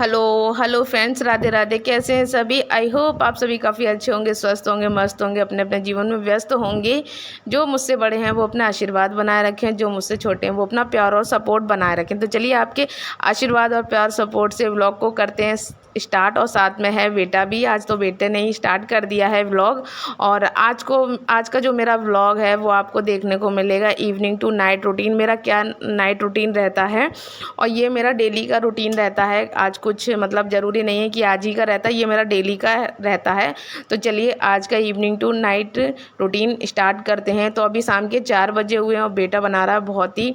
Hello hello friends, Radhe Radhe. कैसे हैं सभी? आई होप आप सभी काफ़ी अच्छे होंगे, स्वस्थ होंगे, मस्त होंगे, अपने अपने जीवन में व्यस्त होंगे। जो मुझसे बड़े हैं वो अपना आशीर्वाद बनाए रखें, जो मुझसे छोटे हैं वो अपना प्यार और सपोर्ट बनाए रखें। तो चलिए आपके आशीर्वाद और प्यार सपोर्ट से व्लॉग को करते हैं स्टार्ट। और साथ में है बेटा भी। आज तो बेटे ने ही स्टार्ट कर दिया है व्लॉग। और आज का जो मेरा व्लॉग है वो आपको देखने को मिलेगा इवनिंग टू नाइट रूटीन। मेरा क्या नाइट रूटीन रहता है और ये मेरा डेली का रूटीन रहता है। आज कुछ मतलब ज़रूरी नहीं है कि आज ही का रहता है, ये मेरा डेली का रहता है। तो चलिए आज का evening to night routine start करते हैं। तो अभी शाम के 4 बजे हुए हैं और बेटा बना रहा है बहुत ही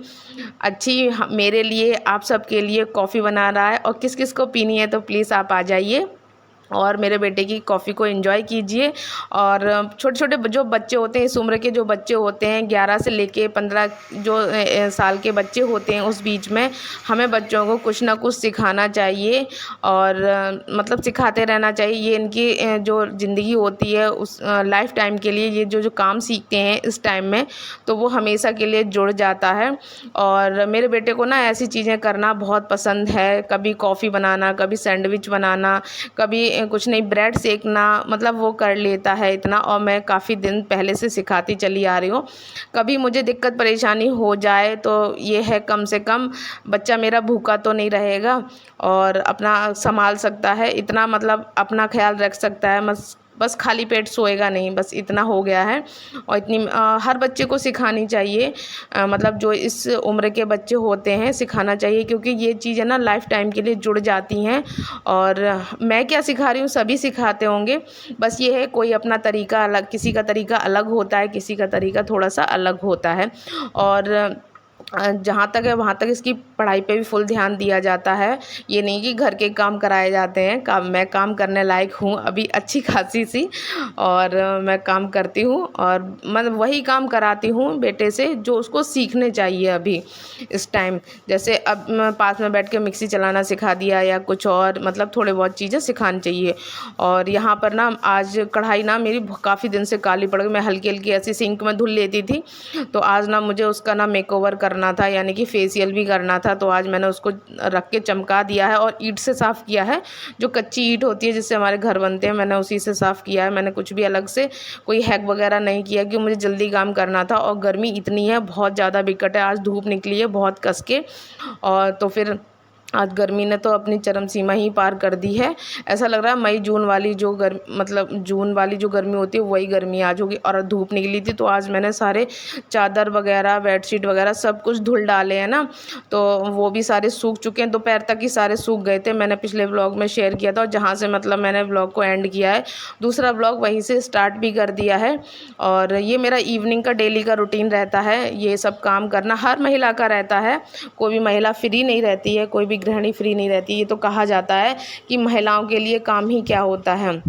अच्छी मेरे लिए, आप सबके लिए कॉफ़ी बना रहा है। और किस किस को पीनी है तो प्लीज़ आप आ जाइए और मेरे बेटे की कॉफ़ी को एंजॉय कीजिए। और छोटे छोटे जो बच्चे होते हैं, इस उम्र के जो बच्चे होते हैं 11 से लेके 15 जो साल के बच्चे होते हैं, उस बीच में हमें बच्चों को कुछ ना कुछ सिखाना चाहिए और मतलब सिखाते रहना चाहिए। ये इनकी जो ज़िंदगी होती है उस लाइफ टाइम के लिए, ये जो जो काम सीखते हैं इस टाइम में तो वो हमेशा के लिए जुड़ जाता है। और मेरे बेटे को ना ऐसी चीज़ें करना बहुत पसंद है, कभी कॉफ़ी बनाना, कभी सैंडविच बनाना, कभी कुछ नहीं ब्रेड सेकना, मतलब वो कर लेता है इतना। और मैं काफ़ी दिन पहले से सिखाती चली आ रही हूँ। कभी मुझे दिक्कत परेशानी हो जाए तो ये है, कम से कम बच्चा मेरा भूखा तो नहीं रहेगा और अपना संभाल सकता है, इतना मतलब अपना ख्याल रख सकता है। बस खाली पेट सोएगा नहीं, बस इतना हो गया है। और इतनी हर बच्चे को सिखानी चाहिए, मतलब जो इस उम्र के बच्चे होते हैं सिखाना चाहिए, क्योंकि ये चीज़ें ना लाइफ टाइम के लिए जुड़ जाती हैं। और मैं क्या सिखा रही हूँ सभी सिखाते होंगे, बस ये है कोई अपना तरीका अलग, किसी का तरीका अलग होता है, किसी का तरीका थोड़ा सा अलग होता है। और जहाँ तक है वहाँ तक इसकी पढ़ाई पे भी फुल ध्यान दिया जाता है। ये नहीं कि घर के काम कराए जाते हैं। मैं काम करने लायक हूँ अभी अच्छी खासी सी, और मैं काम करती हूँ और मैं वही काम कराती हूँ बेटे से जो उसको सीखने चाहिए अभी इस टाइम। जैसे अब पास में बैठ के मिक्सी चलाना सिखा दिया या कुछ और, मतलब थोड़े बहुत चीज़ें सिखानी चाहिए। और यहाँ पर ना आज कढ़ाई ना मेरी काफ़ी दिन से काली पड़ गई। मैं हल्की हल्की ऐसी सिंक में धुल लेती थी, तो आज ना मुझे उसका ना मेकओवर करना था, यानी कि फेशियल भी करना था। तो आज मैंने उसको रख के चमका दिया है और ईंट से साफ़ किया है। जो कच्ची ईंट होती है जिससे हमारे घर बनते हैं, मैंने उसी से साफ़ किया है। मैंने कुछ भी अलग से कोई हैक वगैरह नहीं किया, क्योंकि मुझे जल्दी काम करना था और गर्मी इतनी है, बहुत ज़्यादा विकट है। आज धूप निकली है बहुत कस के, और तो फिर आज गर्मी ने तो अपनी चरम सीमा ही पार कर दी है। ऐसा लग रहा है मई जून वाली जो मतलब जून वाली जो गर्मी होती है वही गर्मी आज होगी। और धूप निकली थी तो आज मैंने सारे चादर वगैरह, बेडशीट वगैरह सब कुछ धुल डाले हैं ना, तो वो भी सारे सूख चुके हैं। दोपहर तक ही सारे सूख गए थे, मैंने पिछले व्लॉग में शेयर किया था। और जहाँ से मतलब मैंने व्लॉग को एंड किया है, दूसरा व्लॉग वहीं से स्टार्ट भी कर दिया है। और ये मेरा इवनिंग का डेली का रूटीन रहता है। ये सब काम करना हर महिला का रहता है, कोई भी महिला फ्री नहीं रहती है, कोई भी गृहिणी फ्री नहीं रहती। ये तो कहा जाता है कि महिलाओं के लिए काम ही क्या होता है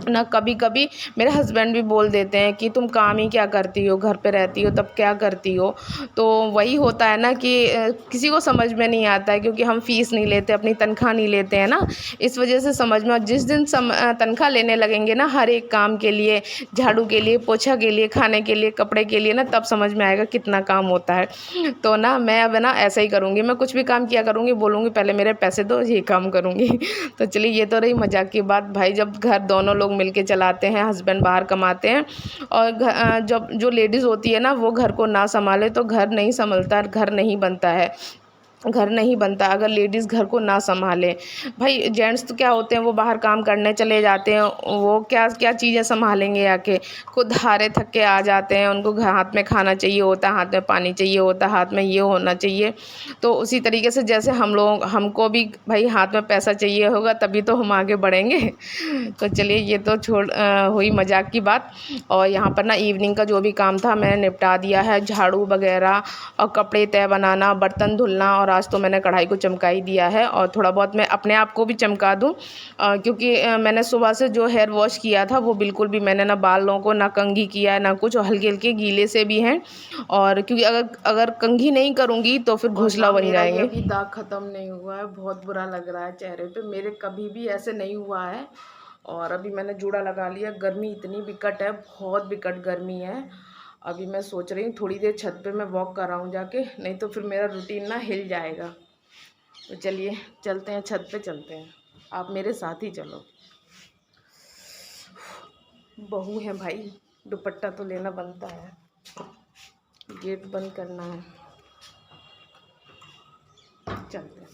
ना। कभी कभी मेरे हस्बैंड भी बोल देते हैं कि तुम काम ही क्या करती हो, घर पे रहती हो तब क्या करती हो। तो वही होता है ना कि किसी को समझ में नहीं आता है, क्योंकि हम फीस नहीं लेते, अपनी तनख्वाह नहीं लेते हैं ना, इस वजह से समझ में। और जिस दिन तनख्वाह लेने लगेंगे ना हर एक काम के लिए, झाड़ू के लिए, पोछा के लिए, खाने के लिए, कपड़े के लिए ना, तब समझ में आएगा कितना काम होता है। तो ना मैं अब ना ऐसा ही करूँगी, मैं कुछ भी काम किया करूँगी, बोलूँगी पहले मेरे पैसे दो, ये काम करूँगी। तो चलिए ये तो रही मजाक की बात। भाई जब घर दोनों लोग मिलके चलाते हैं, हस्बैंड बाहर कमाते हैं और जब जो लेडीज़ होती है ना वो घर को ना संभाले तो घर नहीं संभलता, घर नहीं बनता है, घर नहीं बनता अगर लेडीज़ घर को ना संभाले। भाई जेंट्स तो क्या होते हैं, वो बाहर काम करने चले जाते हैं, वो क्या क्या चीज़ें संभालेंगे आके, खुद हारे थक के आ जाते हैं। उनको हाथ में खाना चाहिए होता है, हाथ में पानी चाहिए होता है, हाथ में ये होना चाहिए। तो उसी तरीके से जैसे हमको भी भाई हाथ में पैसा चाहिए होगा तभी तो हम आगे बढ़ेंगे। तो चलिए ये तो हुई मजाक की बात। और यहाँ पर ना इवनिंग का जो भी काम था मैंने निपटा दिया है, झाड़ू वगैरह और कपड़े तय बनाना, बर्तन धुलना। और आज तो मैंने कढ़ाई को चमका ही दिया है और थोड़ा बहुत मैं अपने आप को भी चमका दूं, क्योंकि मैंने सुबह से जो हेयर वॉश किया था वो बिल्कुल भी मैंने ना बालों को ना कंघी किया है ना कुछ, और हल्के हल्के गीले से भी हैं। और क्योंकि अगर अगर कंघी नहीं करूँगी तो फिर घोंसला बन जाएंगे। अभी दाग ख़त्म नहीं हुआ है, बहुत बुरा लग रहा है चेहरे पे, मेरे कभी भी ऐसे नहीं हुआ है। और अभी मैंने जूड़ा लगा लिया, गर्मी इतनी विकट है, बहुत विकट गर्मी है। अभी मैं सोच रही हूँ थोड़ी देर छत पे मैं वॉक कर रहा हूँ जाके, नहीं तो फिर मेरा रूटीन ना हिल जाएगा। तो चलिए चलते हैं, छत पे चलते हैं। आप मेरे साथ ही चलो। बहू है भाई, दुपट्टा तो लेना बनता है। गेट बंद करना है, चलते हैं।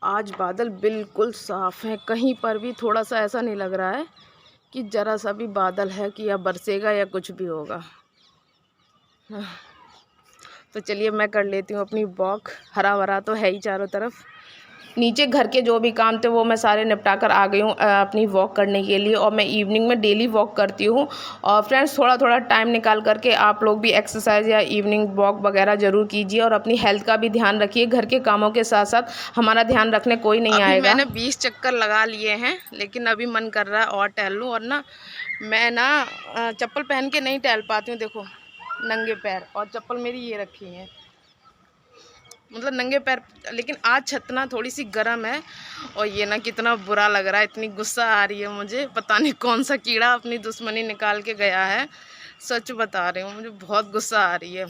आज बादल बिल्कुल साफ़ हैं, कहीं पर भी थोड़ा सा ऐसा नहीं लग रहा है कि ज़रा सा भी बादल है कि या बरसेगा या कुछ भी होगा। तो चलिए मैं कर लेती हूँ अपनी वॉक। हरा भरा तो है ही चारों तरफ। नीचे घर के जो भी काम थे वो मैं सारे निपटा कर आ गई हूँ अपनी वॉक करने के लिए। और मैं इवनिंग में डेली वॉक करती हूँ। और फ्रेंड्स थोड़ा थोड़ा टाइम निकाल करके आप लोग भी एक्सरसाइज या इवनिंग वॉक वगैरह ज़रूर कीजिए और अपनी हेल्थ का भी ध्यान रखिए। घर के कामों के साथ साथ हमारा ध्यान रखने कोई नहीं आएगा। मैंने 20 चक्कर लगा लिए हैं, लेकिन अभी मन कर रहा है और टहल लूँ। और ना मैं ना चप्पल पहन के नहीं टहल पाती हूँ, देखो नंगे पैर, और चप्पल मेरी ये रखी है, मतलब नंगे पैर। लेकिन आज छत ना थोड़ी सी गर्म है और ये ना कितना बुरा लग रहा है, इतनी गुस्सा आ रही है मुझे। पता नहीं कौन सा कीड़ा अपनी दुश्मनी निकाल के गया है, सच बता रही हूँ, मुझे बहुत गुस्सा आ रही है।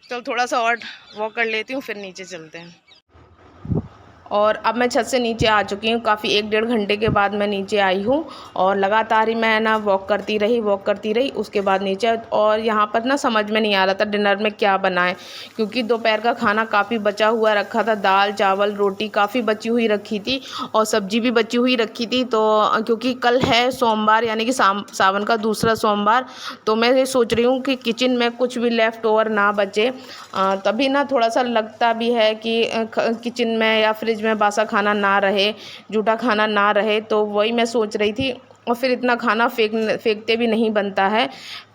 चल थोड़ा सा और वॉक कर लेती हूँ, फिर नीचे चलते हैं। और अब मैं छत से नीचे आ चुकी हूँ। काफ़ी 1-1.5 घंटे के बाद मैं नीचे आई हूँ और लगातार ही मैं ना वॉक करती रही। उसके बाद नीचे, और यहाँ पर ना समझ में नहीं आ रहा था डिनर में क्या बनाएं, क्योंकि दोपहर का खाना काफ़ी बचा हुआ रखा था। दाल चावल रोटी काफ़ी बची हुई रखी थी और सब्जी भी बची हुई रखी थी। तो क्योंकि कल है सोमवार, यानी कि सावन का दूसरा सोमवार, तो मैं ये सोच रही हूँ कि किचन में कुछ भी लेफ़्ट ओवर ना बचे। तभी ना थोड़ा सा लगता भी है कि किचन में या फ्रिज में बासा खाना ना रहे, जूठा खाना ना रहे। तो वही मैं सोच रही थी। और फिर इतना खाना फेंकते भी नहीं बनता है,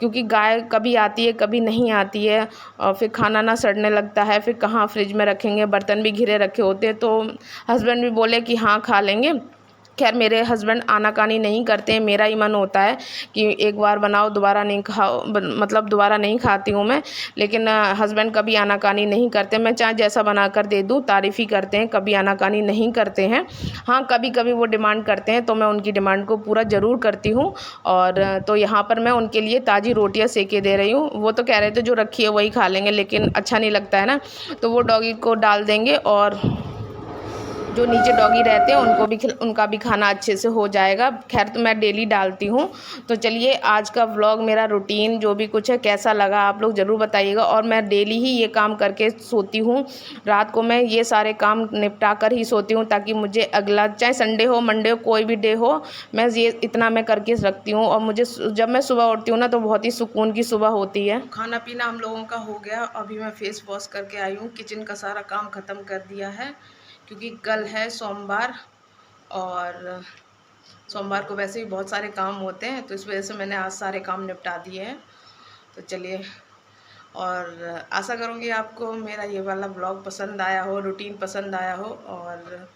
क्योंकि गाय कभी आती है कभी नहीं आती है, और फिर खाना ना सड़ने लगता है। फिर कहाँ फ्रिज में रखेंगे, बर्तन भी घिरे रखे होते हैं। तो हस्बैंड भी बोले कि हाँ खा लेंगे। खैर मेरे हस्बैंड आनाकानी नहीं करते हैं, मेरा ही मन होता है कि एक बार बनाओ दोबारा नहीं खाओ, मतलब दोबारा नहीं खाती हूँ मैं। लेकिन हस्बैंड कभी आनाकानी नहीं करते, मैं चाहे जैसा बना कर दे दूँ तारीफ़ ही करते हैं, कभी आनाकानी नहीं करते हैं। हाँ कभी कभी वो डिमांड करते हैं तो मैं उनकी डिमांड को पूरा ज़रूर करती हूँ। और तो यहाँ पर मैं उनके लिए ताज़ी रोटियाँ सेके दे रही हूँ। वो तो कह रहे थे जो रखी है वही खा लेंगे, लेकिन अच्छा नहीं लगता है ना, तो वो डॉगी को डाल देंगे और जो नीचे डॉगी रहते हैं उनका भी खाना अच्छे से हो जाएगा। खैर तो मैं डेली डालती हूँ। तो चलिए आज का व्लॉग, मेरा रूटीन जो भी कुछ है कैसा लगा आप लोग ज़रूर बताइएगा। और मैं डेली ही ये काम करके सोती हूँ, रात को मैं ये सारे काम निपटा कर ही सोती हूँ, ताकि मुझे अगला चाहे संडे हो मंडे हो कोई भी डे हो, मैं ये इतना मैं करके रखती हूँ। और मुझे जब मैं सुबह उठती हूँ ना तो बहुत ही सुकून की सुबह होती है। खाना पीना हम लोगों का हो गया, अभी मैं फेस वॉश करके आई हूँ, किचन का सारा काम ख़त्म कर दिया है, क्योंकि कल है सोमवार और सोमवार को वैसे ही बहुत सारे काम होते हैं, तो इस वजह से मैंने आज सारे काम निपटा दिए हैं। तो चलिए, और आशा करूँगी आपको मेरा ये वाला ब्लॉग पसंद आया हो, रूटीन पसंद आया हो। और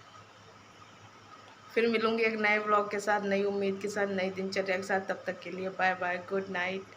फिर मिलूँगी एक नए ब्लॉग के साथ, नई उम्मीद के साथ, नई दिनचर्या के साथ। तब तक के लिए बाय बाय, गुड नाइट।